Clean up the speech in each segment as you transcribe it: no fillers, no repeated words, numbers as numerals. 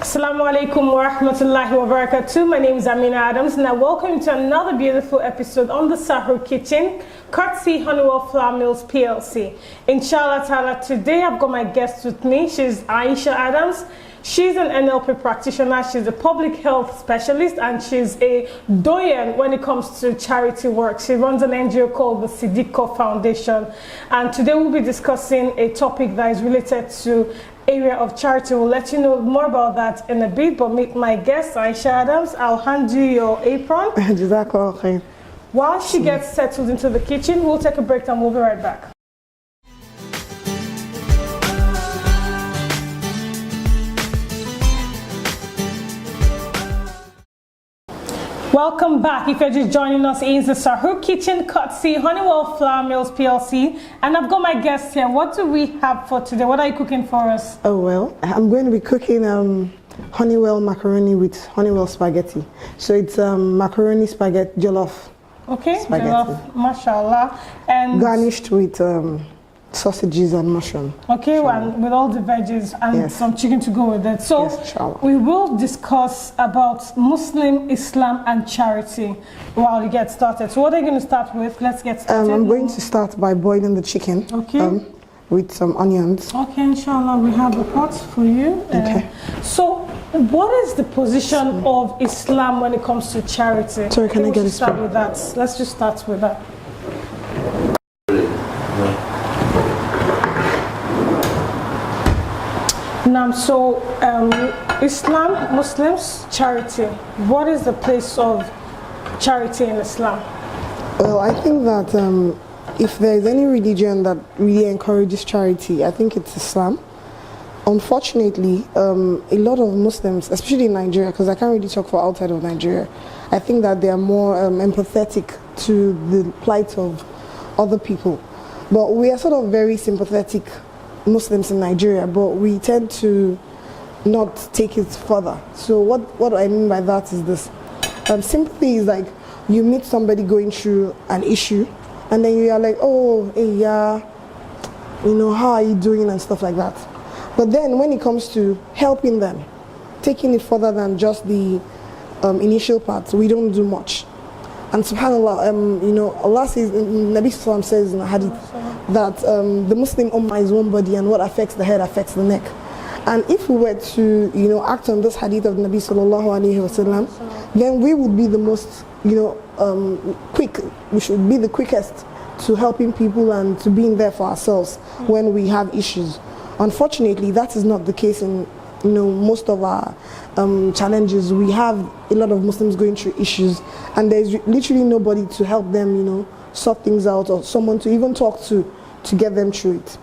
Assalamu alaikum wa rahmatullahi wa barakatuh. My name is Amina Adams and I welcome you to another beautiful episode on the Sahur Kitchen, courtesy Honeywell Flour Mills PLC. Inshallah ta'ala, today I've got my guest with me. She's Aisha Adams. She's an NLP practitioner, she's a public health specialist, and she's a doyen when it comes to charity work. She runs an NGO called the Sidiko Foundation. And today we'll be discussing a topic that is related to area of charity. We'll let you know more about that in a bit, but meet my guest, Aisha Adams. I'll hand you your apron. While she gets settled into the kitchen, we'll take a break and we'll be right back. Welcome back. If you're just joining us, it's the Sahur Kitchen, courtesy Honeywell Flour Mills PLC, and I've got my guests here. What do we have for today? What are you cooking for us? Oh well, I'm going to be cooking Honeywell macaroni with Honeywell spaghetti. So it's macaroni spaghetti jollof. Okay, spaghetti. Jollof, mashallah, and garnished with sausages and mushroom. Okay, and with all the veggies and some chicken to go with it. So we will discuss about Muslim, Islam and charity while you get started. So what are you going to start with? Let's get started. I'm going to start by boiling the chicken. Okay. With some onions. Okay, inshallah, we have a pot for you. Okay. So what is the position of Islam when it comes to charity? Sorry, can I get a start spoon? with that? Let's just start with that. Now, so Islam, Muslims, charity. What is the place of charity in Islam? Well, I think that if there is any religion that really encourages charity, I think it's Islam. Unfortunately, a lot of Muslims, especially in Nigeria, because I can't really talk for outside of Nigeria, I think that they are more empathetic to the plight of other people. But we are sort of very sympathetic Muslims in Nigeria, but we tend to not take it further. So what I mean by that is this. Sympathy is like you meet somebody going through an issue and then you are like, oh, hey, yeah, you know, how are you doing and stuff like that. But then when it comes to helping them, taking it further than just the initial part, we don't do much. And subhanAllah, you know, Allah says, Nabi Sallam says in a hadith that the Muslim Ummah is one body and what affects the head affects the neck. And if we were to, you know, act on this hadith of Nabi Sallallahu Alaihi Wasallam, then we would be the most, you know, quick, we should be the quickest to helping people and to being there for ourselves when we have issues. Unfortunately, that is not the case in, you know, most of our challenges. We have a lot of Muslims going through issues and there's literally nobody to help them, you know, sort things out or someone to even talk to get them through it.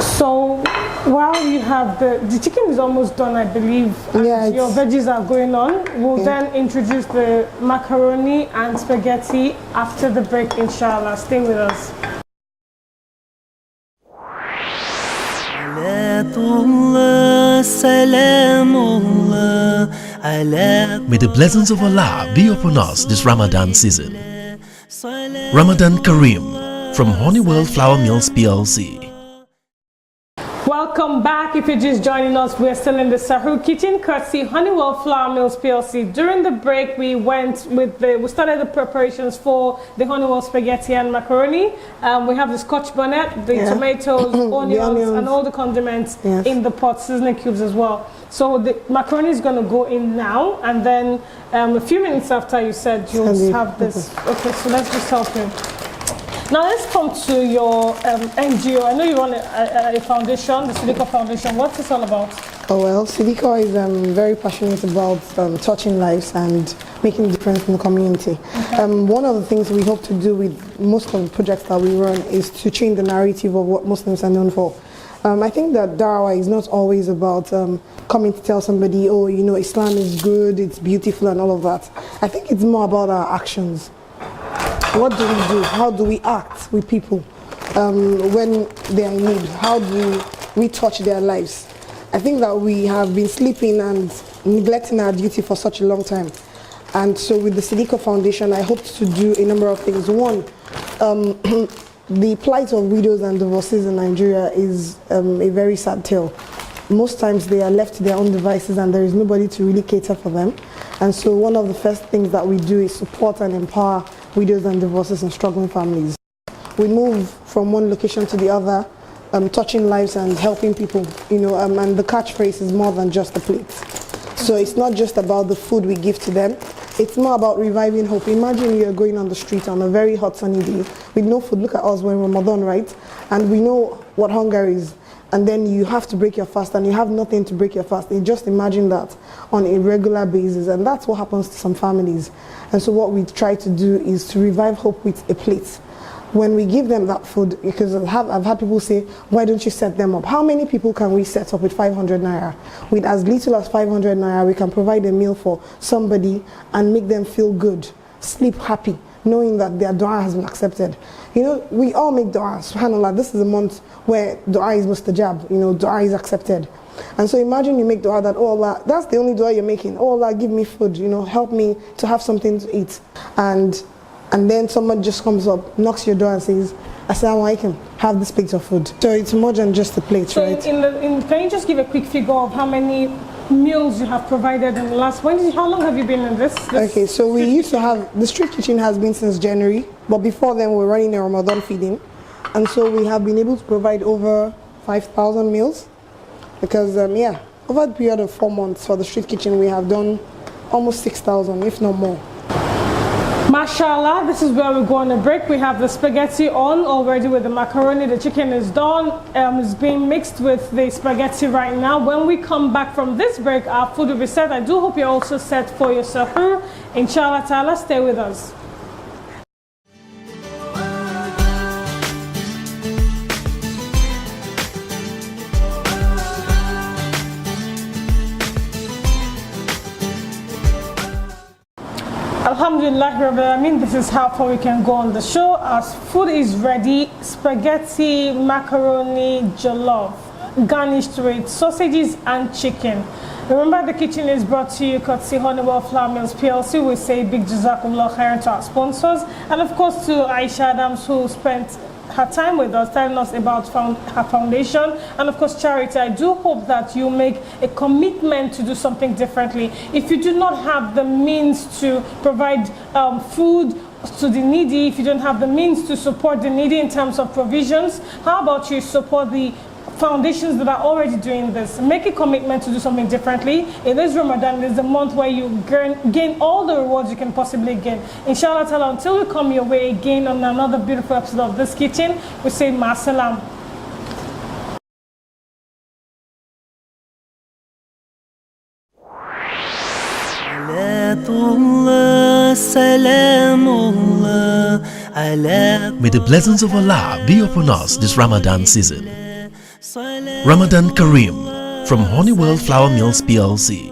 So while you have the chicken is almost done, I believe, and your veggies are going on, we'll then introduce the macaroni and spaghetti after the break, inshallah. Stay with us. May the blessings of Allah be upon us this Ramadan season. Ramadan Kareem from Honeywell Flour Mills PLC. Welcome back. If you're just joining us, we're still in the Sahur Kitchen, courtesy Honeywell Flour Mills PLC. During the break, we started the preparations for the Honeywell spaghetti and macaroni. We have the Scotch bonnet, the tomatoes, onions, and all the condiments in the pot, seasoning cubes as well. So the macaroni is going to go in now, and then a few minutes after you said you'll have this. Okay, so let's just help you. Now let's come to your NGO. I know you run a foundation, the Sidiko Foundation. What's this all about? Oh well, Sidiko is very passionate about touching lives and making a difference in the community. Okay. One of the things we hope to do with most of the projects that we run is to change the narrative of what Muslims are known for. I think that dawah is not always about coming to tell somebody, oh, you know, Islam is good, it's beautiful and all of that. I think it's more about our actions. What do we do? How do we act with people when they are in need? How do we touch their lives? I think that we have been sleeping and neglecting our duty for such a long time. And so with the Sidiko Foundation, I hope to do a number of things. One, the plight of widows and divorcees in Nigeria is a very sad tale. most times they are left to their own devices and there is nobody to really cater for them. And so one of the first things that we do is support and empower widows and divorces and struggling families. We move from one location to the other, touching lives and helping people, and the catchphrase is more than just a plate. So it's not just about the food we give to them, it's more about reviving hope. Imagine you're going on the street on a very hot sunny day with no food. Look at us when Ramadan, right? And we know what hunger is. And then you have to break your fast and you have nothing to break your fast. You just imagine that on a regular basis, and that's what happens to some families. And so what we try to do is to revive hope with a plate. When we give them that food, because I've had people say, why don't you set them up? How many people can we set up with 500 naira? With as little as 500 naira, we can provide a meal for somebody and make them feel good, sleep happy, knowing that their dua has been accepted. We all make dua, subhanAllah. This is a month where dua is mustajab, dua is accepted. And so imagine you make dua that, oh Allah, that's the only dua you're making. Oh Allah, give me food, help me to have something to eat. And then someone just comes up, knocks your door and says, Assalamu alaikum, have this plate of food. So it's more than just a plate, so right? Can you just give a quick figure of how many meals you have provided in the last, how long have you been in this? Okay, so we used to have, the street kitchen has been since January, but before then we were running a Ramadan feeding. And so we have been able to provide over 5,000 meals because, over the period of 4 months for the street kitchen, we have done almost 6,000, if not more. Mashallah, this is where we go on a break. We have the spaghetti on already with the macaroni. The chicken is done. It's being mixed with the spaghetti right now. When we come back from this break, our food will be set. I do hope you're also set for your sahur. Inshallah ta'ala, stay with us. Alhamdulillah Rabbil Alameen, this is how far we can go on the show. Our food is ready. Spaghetti, macaroni, jollof, garnished with sausages and chicken. Remember, the kitchen is brought to you courtesy Honeywell Flour Mills PLC. We say big jazakumullah khairan to our sponsors, and of course to Aisha Adams, who spent her time with us, telling us about her foundation and of course charity. I do hope that you make a commitment to do something differently. If you do not have the means to provide food to the needy, if you don't have the means to support the needy in terms of provisions, how about you support the foundations that are already doing this? Make a commitment to do something differently. It is Ramadan, it is the month where you gain all the rewards you can possibly gain. Inshallah ta'ala, until we come your way again on another beautiful episode of This Kitchen, we say ma'asalam. May the blessings of Allah be upon us this Ramadan season. Ramadan Kareem from Honeywell Flour Mills PLC.